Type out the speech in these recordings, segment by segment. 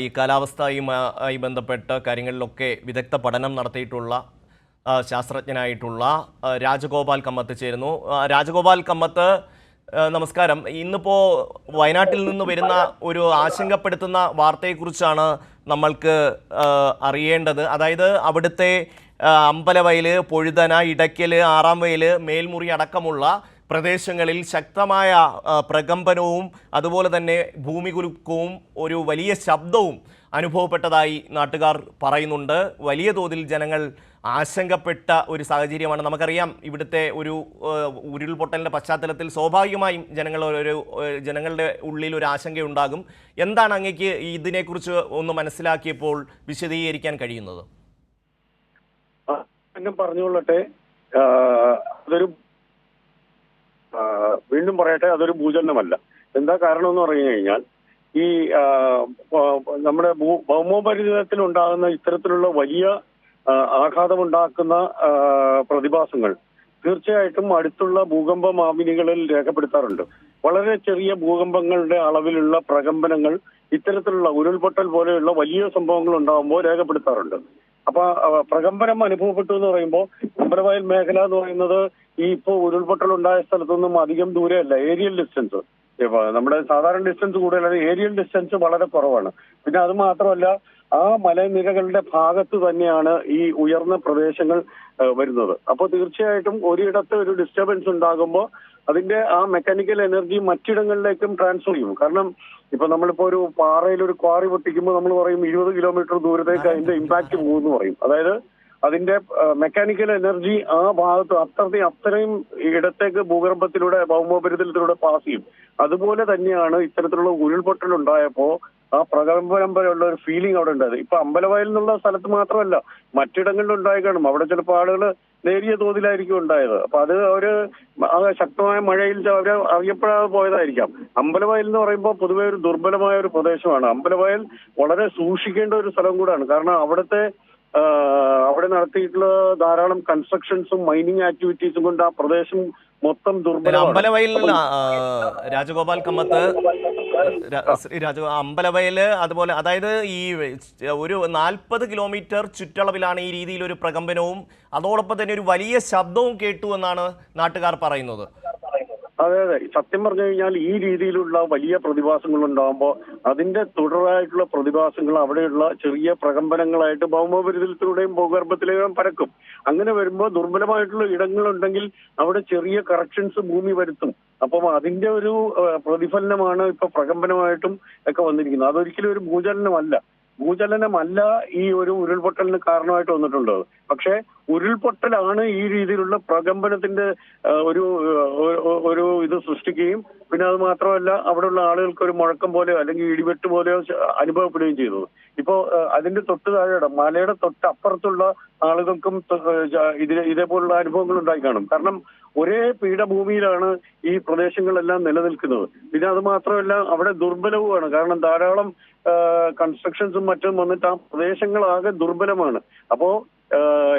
ഈ കാലാവസ്ഥയുമായി ബന്ധപ്പെട്ട കാര്യങ്ങളിലൊക്കെ വിദഗ്ധ പഠനം നടത്തിയിട്ടുള്ള ശാസ്ത്രജ്ഞനായിട്ടുള്ള രാജഗോപാൽ കമ്മത്ത് ചേരുന്നു. രാജഗോപാൽ കമ്മത്ത്, നമസ്കാരം. ഇന്നിപ്പോൾ വയനാട്ടിൽ നിന്ന് വരുന്ന ഒരു ആശങ്കപ്പെടുത്തുന്ന വാർത്തയെക്കുറിച്ചാണ് നമ്മൾക്ക് അറിയേണ്ടത്. അതായത് അവിടുത്തെ അമ്പലവയൽ, പൊഴുതന, ഇടയ്ക്കൽ, ആറാംവയൽ, മേൽമുറി അടക്കമുള്ള പ്രദേശങ്ങളിൽ ശക്തമായ പ്രകമ്പനവും അതുപോലെ തന്നെ ഭൂമികുലുക്കവും ഒരു വലിയ ശബ്ദവും അനുഭവപ്പെട്ടതായി നാട്ടുകാർ പറയുന്നുണ്ട്. വലിയ തോതിൽ ജനങ്ങൾ ആശങ്കപ്പെട്ട ഒരു സാഹചര്യമാണ്. നമുക്കറിയാം, ഇവിടുത്തെ ഒരു ഉരുൾപൊട്ടലിൻ്റെ പശ്ചാത്തലത്തിൽ സ്വാഭാവികമായും ജനങ്ങളുടെ ഉള്ളിൽ ഒരു ആശങ്കയുണ്ടാകും. എന്താണ് അങ്ങേക്ക് ഇതിനെക്കുറിച്ച് ഒന്ന് മനസ്സിലാക്കിയപ്പോൾ വിശദീകരിക്കാൻ കഴിയുന്നത്? പറഞ്ഞുകൊള്ളട്ടെ, അതൊരു വീണ്ടും പറയട്ടെ, അതൊരു ഭൂചലനമല്ല. എന്താ കാരണം എന്ന് പറഞ്ഞു കഴിഞ്ഞാൽ, ഈ നമ്മുടെ ഭൗമോപരിതലത്തിൽ ഉണ്ടാകുന്ന ഇത്തരത്തിലുള്ള വലിയ ആഘാതമുണ്ടാക്കുന്ന പ്രതിഭാസങ്ങൾ തീർച്ചയായിട്ടും അടുത്തുള്ള ഭൂകമ്പ മാപിനികളിൽ രേഖപ്പെടുത്താറുണ്ട്. വളരെ ചെറിയ ഭൂകമ്പങ്ങളുടെ അളവിലുള്ള പ്രകമ്പനങ്ങൾ ഇത്തരത്തിലുള്ള ഉരുൾപൊട്ടൽ പോലെയുള്ള വലിയ സംഭവങ്ങൾ ഉണ്ടാകുമ്പോൾ രേഖപ്പെടുത്താറുണ്ട്. അപ്പൊ പ്രകമ്പനം അനുഭവപ്പെട്ടു എന്ന് പറയുമ്പോൾ അമ്പലവയൽ മേഖല എന്ന് പറയുന്നത് ഈ ഇപ്പോൾ ഉരുൾപൊട്ടൽ ഉണ്ടായ സ്ഥലത്തൊന്നും അധികം ദൂരമല്ല. ഏരിയൽ ഡിസ്റ്റൻസ്, നമ്മുടെ സാധാരണ ഡിസ്റ്റൻസ് കൂടുതലാണ്, ഏരിയൽ ഡിസ്റ്റൻസ് വളരെ കുറവാണ്. പിന്നെ അത് മാത്രമല്ല, ആ മലനിരകളുടെ ഭാഗത്ത് തന്നെയാണ് ഈ ഉയർന്ന പ്രദേശങ്ങൾ വരുന്നത്. അപ്പോൾ തീർച്ചയായിട്ടും ഒരിടത്ത് ഒരു ഡിസ്റ്റർബൻസ് ഉണ്ടാകുമ്പോൾ അതിന്റെ ആ മെക്കാനിക്കൽ എനർജി മറ്റിടങ്ങളിലേക്കും ട്രാൻസ്ഫർ ചെയ്യും. കാരണം ഇപ്പൊ നമ്മളിപ്പോ ഒരു പാറയിൽ ഒരു ക്വാറി പൊട്ടിക്കുമ്പോൾ നമ്മൾ പറയും 20 കിലോമീറ്റർ ദൂരത്തേക്ക് അതിന്റെ ഇമ്പാക്ട് പോകുമെന്ന് പറയും. അതായത് അതിന്റെ മെക്കാനിക്കൽ എനർജി ആ ഭാഗത്ത് അത്രയും ഇടത്തേക്ക് ഭൂഗർഭത്തിലൂടെ, ഭൗമോപരിതലത്തിലൂടെ പാസ് ചെയ്യും. അതുപോലെ തന്നെയാണ് ഇത്തരത്തിലുള്ള ഉരുൾപൊട്ടൽ ഉണ്ടായപ്പോ ആ പ്രകമ്പനം പോലെയുള്ള ഒരു ഫീലിംഗ് അവിടെ ഉണ്ടായത്. ഇപ്പൊ അമ്പലവയൽ എന്നുള്ള സ്ഥലത്ത് മാത്രമല്ല, മറ്റിടങ്ങളിൽ ഉണ്ടായി കാണും. അവിടെ ചിലപ്പോൾ ആളുകൾ നേരിയ തോതിലായിരിക്കും ഉണ്ടായത്. അപ്പൊ അത് ശക്തമായ മഴയിൽ അവര് അറിയപ്പെടാതെ പോയതായിരിക്കാം. അമ്പലവയൽ എന്ന് പറയുമ്പോൾ പൊതുവെ ഒരു ദുർബലമായ ഒരു പ്രദേശമാണ്. അമ്പലവയൽ വളരെ സൂക്ഷിക്കേണ്ട ഒരു സ്ഥലം കൂടാണ്. കാരണം അവിടെ നടത്തിയിട്ടുള്ള ധാരാളം കൺസ്ട്രക്ഷൻസും മൈനിങ് ആക്ടിവിറ്റീസും കൊണ്ട് ആ പ്രദേശം മൊത്തം ദുർബലമാണ്. അമ്പലവയൽ രാജഗോപാൽ കമ്മത്ത്, അമ്പലവയൽ അതുപോലെ, അതായത് ഈ ഒരു 40 കിലോമീറ്റർ ചുറ്റളവിലാണ് ഈ രീതിയിൽ ഒരു പ്രകമ്പനവും അതോടൊപ്പം തന്നെ ഒരു വലിയ ശബ്ദവും കേട്ടു എന്നാണ് നാട്ടുകാർ പറയുന്നത്. അതെ, സത്യം പറഞ്ഞു കഴിഞ്ഞാൽ ഈ രീതിയിലുള്ള വലിയ പ്രതിഭാസങ്ങൾ ഉണ്ടാകുമ്പോൾ അതിന്റെ തുടരായിട്ടുള്ള പ്രതിഭാസങ്ങൾ അവിടെയുള്ള ചെറിയ പ്രകമ്പനങ്ങളായിട്ട് ഭൗമോപരിതലത്തിലൂടെയും ഭൂഗർഭത്തിലേക്കും പരക്കും. അങ്ങനെ വരുമ്പോൾ ദുർബലമായിട്ടുള്ള ഇടങ്ങളുണ്ടെങ്കിൽ അവിടെ ചെറിയ കറക്ഷൻസ് ഭൂമി വരുത്തും. അപ്പം അതിന്റെ ഒരു പ്രതിഫലനമാണ് ഇപ്പൊ പ്രകമ്പനമായിട്ടും ഒക്കെ വന്നിരിക്കുന്നത്. അതൊരിക്കലും ഒരു ഭൂചലനമല്ല ഈ ഒരു ഉരുൾപൊട്ടലിന് കാരണമായിട്ട് വന്നിട്ടുള്ളത്. പക്ഷെ ഉരുൾപൊട്ടലാണ് ഈ രീതിയിലുള്ള പ്രകമ്പനത്തിന്റെ ഒരു ഇത് സൃഷ്ടിക്കുകയും പിന്നെ അത് മാത്രമല്ല അവിടെയുള്ള ആളുകൾക്ക് ഒരു മുഴക്കം പോലെയോ അല്ലെങ്കിൽ ഇടിവെട്ട് പോലെയോ അനുഭവപ്പെടുകയും ചെയ്തത്. ഇപ്പോ അതിന്റെ തൊട്ട് താഴെയുടെ മലയുടെ തൊട്ടപ്പുറത്തുള്ള ആളുകൾക്കും ഇതേപോലുള്ള അനുഭവങ്ങൾ ഉണ്ടായി കാണും. കാരണം ഒരേ പീഠഭൂമിയിലാണ് ഈ പ്രദേശങ്ങളെല്ലാം നിലനിൽക്കുന്നത്. പിന്നെ അത് മാത്രമല്ല അവിടെ ദുർബലവുമാണ്. കാരണം ധാരാളം കൺസ്ട്രക്ഷൻസും മറ്റും വന്നിട്ട് ആ പ്രദേശങ്ങളാകെ ദുർബലമാണ്. അപ്പോ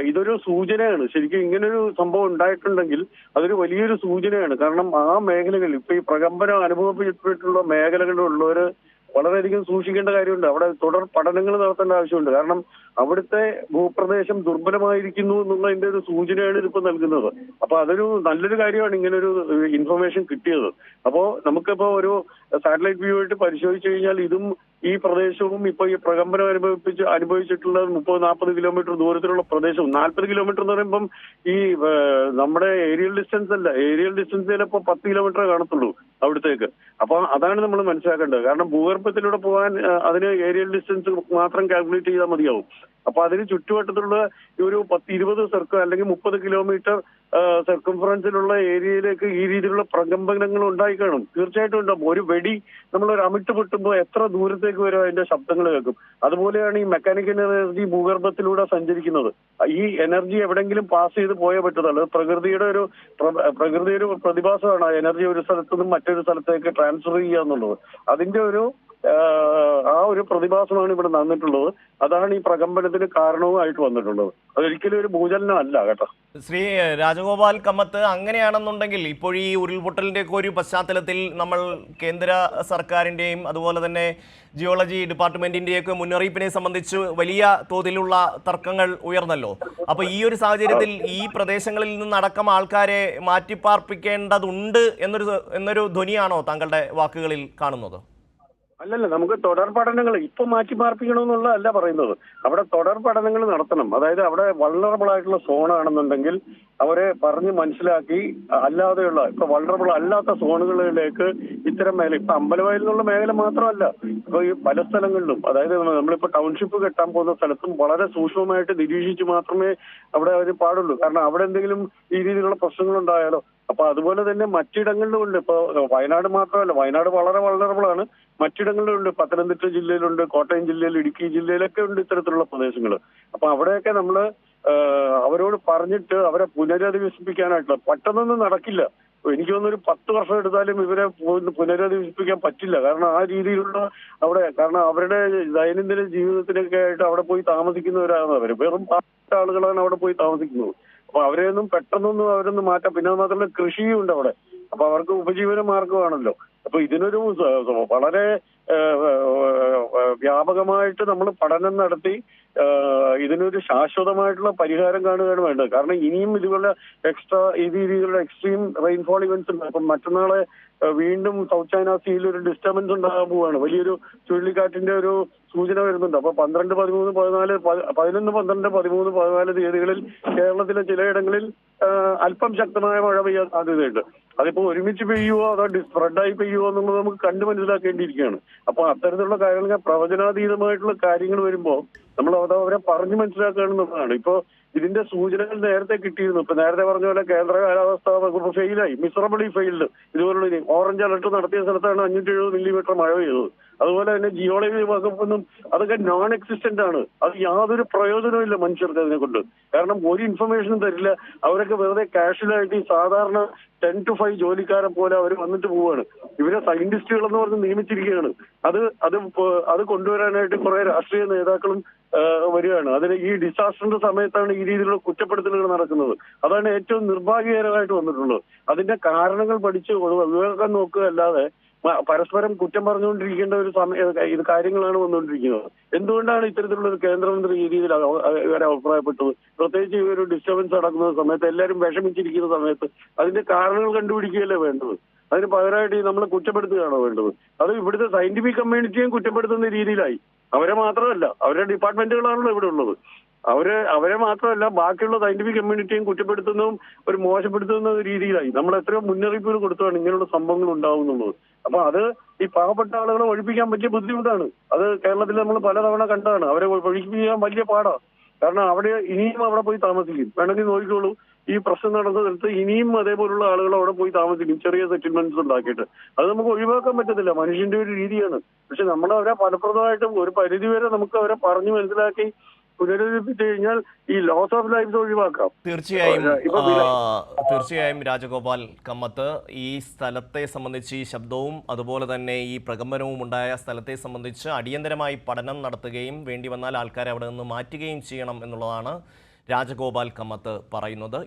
ഇതൊരു സൂചനയാണ്. ശരിക്കും ഇങ്ങനൊരു സംഭവം ഉണ്ടായിട്ടുണ്ടെങ്കിൽ അതൊരു വലിയൊരു സൂചനയാണ്. കാരണം ആ മേഖലകളിൽ ഇപ്പൊ ഈ പ്രകമ്പനം അനുഭവപ്പെട്ടിട്ടുള്ള മേഖലകളിലുള്ളവര് വളരെയധികം സൂക്ഷിക്കേണ്ട കാര്യമുണ്ട്. അവിടെ തുടർ പഠനങ്ങൾ നടത്തേണ്ട ആവശ്യമുണ്ട്. കാരണം അവിടുത്തെ ഭൂപ്രദേശം ദുർബലമായിരിക്കുന്നു എന്നുള്ളതിന്റെ ഒരു സൂചനയാണ് ഇതിപ്പോ നൽകുന്നത്. അപ്പൊ അതൊരു നല്ലൊരു കാര്യമാണ് ഇങ്ങനൊരു ഇൻഫർമേഷൻ കിട്ടിയത്. അപ്പോ നമുക്കിപ്പോ ഒരു സാറ്റലൈറ്റ് വ്യൂ ആയിട്ട് പരിശോധിച്ചു കഴിഞ്ഞാൽ ഇതും ഈ പ്രദേശവും ഇപ്പൊ ഈ പ്രകമ്പനം അനുഭവിച്ചിട്ടുള്ള 30-40 കിലോമീറ്റർ ദൂരത്തിലുള്ള പ്രദേശവും, 40 കിലോമീറ്റർ എന്ന് പറയുമ്പം ഈ നമ്മുടെ ഏരിയൽ ഡിസ്റ്റൻസ് അല്ല, ഏരിയൽ ഡിസ്റ്റൻസ് ചിലപ്പോ 10 കിലോമീറ്റർ കാണത്തുള്ളൂ അവിടത്തേക്ക്. അപ്പൊ അതാണ് നമ്മൾ മനസ്സിലാക്കേണ്ടത്. കാരണം ഭൂഗർഭത്തിലൂടെ പോകാൻ അതിന് ഏരിയൽ ഡിസ്റ്റൻസ് മാത്രം കാൽക്കുലേറ്റ് ചെയ്താൽ മതിയാവും. അപ്പൊ അതിന് ചുറ്റുവട്ടത്തിലുള്ള ഒരു 10-20 സർക്കിൾ അല്ലെങ്കിൽ 30 കിലോമീറ്റർ സർക്കംഫറൻസിലുള്ള ഏരിയയിലേക്ക് ഈ രീതിയിലുള്ള പ്രകമ്പനങ്ങൾ ഉണ്ടായി കാണും. തീർച്ചയായിട്ടും ഉണ്ടാവും. ഒരു വെടി നമ്മളൊരു അമിട്ട് പൊട്ടുമ്പോൾ എത്ര ദൂരത്തേക്ക് വരും അതിന്റെ ശബ്ദങ്ങൾ കേൾക്കും. അതുപോലെയാണ് ഈ മെക്കാനിക്കൽ എനർജി ഭൂഗർഭത്തിലൂടെ സഞ്ചരിക്കുന്നത്. ഈ എനർജി എവിടെങ്കിലും പാസ് ചെയ്ത് പോയേ പറ്റത്തുള്ളൂ. പ്രകൃതിയുടെ ഒരു പ്രതിഭാസമാണ് ആ എനർജി ഒരു സ്ഥലത്തു നിന്നും മറ്റൊരു സ്ഥലത്തേക്ക് ട്രാൻസ്ഫർ ചെയ്യുക എന്നുള്ളത്. അതിന്റെ ഒരു ആ ഒരു പ്രതിഭാസമാണ് ഇവിടെ നടന്നിട്ടുള്ളത്. അതാണ് ഈ പ്രകമ്പനത്തിന് കാരണവുമായിട്ട് വന്നിട്ടുള്ളത്. അതൊരിക്കലും ഒരു ഭൂചലനം അല്ല കേട്ടോ. ശ്രീ രാജഗോപാൽ കമ്മത്ത്, അങ്ങനെയാണെന്നുണ്ടെങ്കിൽ ഇപ്പോൾ ഈ ഉരുൾപൊട്ടലിൻ്റെ ഒക്കെ ഒരു പശ്ചാത്തലത്തിൽ നമ്മൾ കേന്ദ്ര സർക്കാരിൻ്റെയും അതുപോലെ തന്നെ ജിയോളജി ഡിപ്പാർട്ട്മെൻറ്റിൻ്റെയൊക്കെ മുന്നറിയിപ്പിനെ സംബന്ധിച്ച് വലിയ തോതിലുള്ള തർക്കങ്ങൾ ഉയർന്നല്ലോ. അപ്പോൾ ഈ ഒരു സാഹചര്യത്തിൽ ഈ പ്രദേശങ്ങളിൽ നിന്നടക്കം ആൾക്കാരെ മാറ്റിപ്പാർപ്പിക്കേണ്ടതുണ്ട് എന്നൊരു ധ്വനിയാണോ താങ്കളുടെ വാക്കുകളിൽ കാണുന്നത്? അല്ലല്ല, നമുക്ക് തുടർ പഠനങ്ങൾ ഇപ്പൊ മാറ്റി പാർപ്പിക്കണമെന്നുള്ള അല്ല പറയുന്നത്. അവിടെ തുടർ പഠനങ്ങൾ നടത്തണം. അതായത് അവിടെ വൾണറബിൾ ആയിട്ടുള്ള സോണാണെന്നുണ്ടെങ്കിൽ അവരെ പറഞ്ഞ് മനസ്സിലാക്കി അല്ലാതെയുള്ള ഇപ്പൊ വൾണറബിൾ അല്ലാത്ത സോണുകളിലേക്ക് ഇത്തരം മേഖല, ഇപ്പൊ അമ്പലവയൽ എന്നുള്ള മേഖല മാത്രമല്ല, ഇപ്പൊ ഈ പല സ്ഥലങ്ങളിലും, അതായത് നമ്മളിപ്പോ ടൗൺഷിപ്പ് കെട്ടാൻ പോകുന്ന സ്ഥലത്തും വളരെ സൂക്ഷ്മമായിട്ട് നിരീക്ഷിച്ച് മാത്രമേ അവിടെ അവർ പാടുള്ളൂ. കാരണം അവിടെ എന്തെങ്കിലും ഈ രീതിയിലുള്ള പ്രശ്നങ്ങൾ ഉണ്ടായാലോ. അപ്പൊ അതുപോലെ തന്നെ മറ്റിടങ്ങളിലും ഉണ്ട്. ഇപ്പൊ വയനാട് മാത്രമല്ല, വയനാട് വളരെ വൾണറബിൾ ആണ്. മറ്റിടങ്ങളിലുണ്ട്, പത്തനംതിട്ട ജില്ലയിലുണ്ട്, കോട്ടയം ജില്ലയിൽ, ഇടുക്കി ജില്ലയിലൊക്കെ ഉണ്ട് ഇത്തരത്തിലുള്ള പ്രദേശങ്ങൾ. അപ്പൊ അവിടെയൊക്കെ നമ്മള് അവരോട് പറഞ്ഞിട്ട് അവരെ പുനരധിവസിപ്പിക്കാനായിട്ടുള്ള, പെട്ടെന്നൊന്നും നടക്കില്ല. എനിക്ക് തോന്നുന്നു ഒരു 10 വർഷം എടുത്താലും ഇവരെ പുനരധിവസിപ്പിക്കാൻ പറ്റില്ല. കാരണം ആ രീതിയിലുള്ള അവിടെ, കാരണം അവരുടെ ദൈനംദിന ജീവിതത്തിനൊക്കെ ആയിട്ട് അവിടെ പോയി താമസിക്കുന്നവരാണ് അവർ. വെറും ആളുകളാണ് അവിടെ പോയി താമസിക്കുന്നത്. അപ്പൊ അവരെയൊന്നും പെട്ടെന്നൊന്നും അവരൊന്നും മാറ്റാം. പിന്നെ മാത്രമല്ല കൃഷിയും ഉണ്ട് അവിടെ. അപ്പൊ അവർക്ക് ഉപജീവന മാർഗമാണല്ലോ. അപ്പൊ ഇതിനൊരു വളരെ വ്യാപകമായിട്ട് നമ്മൾ പഠനം നടത്തി ഇതിനൊരു ശാശ്വതമായിട്ടുള്ള പരിഹാരം കാണുകയാണ് വേണ്ടത്. കാരണം ഇനിയും ഇതുപോലെ ഈ രീതിയിലുള്ള എക്സ്ട്രീം റെയിൻഫോൾ ഇവന്റ്സ് ഉണ്ട്. അപ്പം മറ്റന്നാളെ വീണ്ടും സൗത്ത് ചൈന സീയിൽ ഒരു ഡിസ്റ്റർബൻസ് ഉണ്ടാകാൻ പോവുകയാണ്. വലിയൊരു ചുഴലിക്കാറ്റിന്റെ ഒരു സൂചന വരുന്നുണ്ട്. അപ്പൊ 12, 13, 14, 11, 12, 13, 14 തീയതികളിൽ കേരളത്തിലെ ചിലയിടങ്ങളിൽ അല്പം ശക്തമായ മഴ പെയ്യാൻ സാധ്യതയുണ്ട്. അതിപ്പോ ഒരുമിച്ച് പെയ്യുവോ അതോ സ്പ്രെഡായി പെയ്യുവോ എന്നുള്ളത് നമുക്ക് കണ്ടു മനസ്സിലാക്കേണ്ടിയിരിക്കുകയാണ്. അപ്പൊ അത്തരത്തിലുള്ള കാര്യങ്ങൾ, പ്രവചനാതീതമായിട്ടുള്ള കാര്യങ്ങൾ വരുമ്പോൾ നമ്മൾ അവരെ പറഞ്ഞു മനസ്സിലാക്കുകയാണെന്നുള്ളതാണ്. ഇപ്പോ ഇതിന്റെ സൂചനകൾ നേരത്തെ കിട്ടിയിരുന്നു. ഇപ്പൊ നേരത്തെ പറഞ്ഞ പോലെ കേന്ദ്ര കാലാവസ്ഥാ വകുപ്പ് ഫെയിലായി, മിസറബിളി ഫെയിൽഡ്. ഇതുപോലുള്ള ഓറഞ്ച് അലർട്ട് നടത്തിയ സ്ഥലത്താണ് 570 മില്ലിമീറ്റർ മഴ പെയ്തത്. അതുപോലെ തന്നെ ജിയോളജി വകുപ്പൊന്നും അതൊക്കെ നോൺ എക്സിസ്റ്റന്റ് ആണ്. അത് യാതൊരു പ്രയോജനവും ഇല്ല മനുഷ്യർക്ക് അതിനെ കൊണ്ട്. കാരണം ഒരു ഇൻഫർമേഷനും തരില്ല. അവരൊക്കെ വെറുതെ കാഷ്വലായിട്ട് ഈ സാധാരണ 10 to 5 ജോലിക്കാരെ പോലെ അവർ വന്നിട്ട് പോവുകയാണ്. ഇവരെ സയന്റിസ്റ്റുകൾ എന്ന് പറഞ്ഞ് നിയമിച്ചിരിക്കുകയാണ്. അത് കൊണ്ടുവരാനായിട്ട് കുറെ രാഷ്ട്രീയ നേതാക്കളും വരികയാണ്. അതിന് ഈ ഡിസാസ്റ്ററിന്റെ സമയത്താണ് ഈ രീതിയിലുള്ള കുറ്റപ്പെടുത്തലുകൾ നടക്കുന്നത്. അതാണ് ഏറ്റവും നിർഭാഗ്യകരമായിട്ട് വന്നിട്ടുള്ളത്. അതിന്റെ കാരണങ്ങൾ പഠിച്ച് ഒഴിവാക്കാൻ നോക്കുക അല്ലാതെ പരസ്പരം കുറ്റം പറഞ്ഞുകൊണ്ടിരിക്കേണ്ട ഒരു ഇത് കാര്യങ്ങളാണ് വന്നുകൊണ്ടിരിക്കുന്നത്. എന്തുകൊണ്ടാണ് ഇത്തരത്തിലുള്ള ഒരു കേന്ദ്രമന്ത്രി ഈ രീതിയിൽ ഇവരെ അഭിപ്രായപ്പെട്ടത്? പ്രത്യേകിച്ച് ഈ ഒരു ഡിസ്റ്റർബൻസ് നടക്കുന്ന സമയത്ത്, എല്ലാവരും വിഷമിച്ചിരിക്കുന്ന സമയത്ത് അതിന്റെ കാരണങ്ങൾ കണ്ടുപിടിക്കുകയല്ലേ വേണ്ടത്. അതിന് പകരമായിട്ട് നമ്മൾ കുറ്റപ്പെടുത്തുകയാണോ വേണ്ടത്? അത് ഇവിടുത്തെ സയന്റിഫിക് കമ്മ്യൂണിറ്റിയും കുറ്റപ്പെടുത്തുന്ന രീതിയിലായി. അവരെ മാത്രമല്ല, അവരുടെ ഡിപ്പാർട്ട്മെന്റുകളാണല്ലോ ഇവിടെ ഉള്ളത്. അവരെ മാത്രമല്ല ബാക്കിയുള്ള സയന്റിഫിക് കമ്മ്യൂണിറ്റിയും കുറ്റപ്പെടുത്തുന്നതും ഒരു മോശപ്പെടുത്തുന്ന രീതിയിലായി. നമ്മൾ എത്രയോ മുന്നറിയിപ്പുകൾ കൊടുത്തതാണ് ഇങ്ങനെയുള്ള സംഭവങ്ങൾ ഉണ്ടാവും എന്നുള്ളത്. അപ്പൊ അത് ഈ പാവപ്പെട്ട ആളുകളെ ഒഴിപ്പിക്കാൻ പറ്റിയ ബുദ്ധിമുട്ടാണ്. അത് കേരളത്തിൽ നമ്മൾ പലതവണ കണ്ടതാണ്. അവരെ ഒഴിപ്പിക്കാൻ വലിയ പാടാണ്. കാരണം അവിടെ ഇനിയും അവിടെ പോയി താമസിക്കും. വേണമെങ്കിൽ നോക്കിക്കോളൂ, ഈ പ്രശ്നം നടന്ന സ്ഥലത്ത് ഇനിയും അതേപോലുള്ള ആളുകൾ അവിടെ പോയി താമസിക്കും, ചെറിയ സെറ്റിൽമെന്റ്സ് ഉണ്ടാക്കിയിട്ട്. അത് നമുക്ക് ഒഴിവാക്കാൻ പറ്റത്തില്ല, മനുഷ്യന്റെ ഒരു രീതിയാണ്. പക്ഷെ നമ്മൾ അവരെ ഫലപ്രദമായിട്ടും ഒരു പരിധിവരെ നമുക്ക് അവരെ പറഞ്ഞു മനസ്സിലാക്കി പുനരുദ്ധരിപ്പിച്ചു കഴിഞ്ഞാൽ ഈ ലോസ് ഓഫ് ലൈഫ് ഒഴിവാക്കാം. തീർച്ചയായും രാജഗോപാൽ കമ്മത്ത്, ഈ സ്ഥലത്തെ സംബന്ധിച്ച്, ഈ ശബ്ദവും അതുപോലെ തന്നെ ഈ പ്രകമ്പനവും ഉണ്ടായ സ്ഥലത്തെ സംബന്ധിച്ച് അടിയന്തരമായി പഠനം നടത്തുകയും വേണ്ടി വന്നാൽ ആൾക്കാരെ അവിടെ നിന്ന് മാറ്റുകയും ചെയ്യണം എന്നുള്ളതാണ് രാജഗോപാൽ കമ്മത്ത് പറയുന്നത്.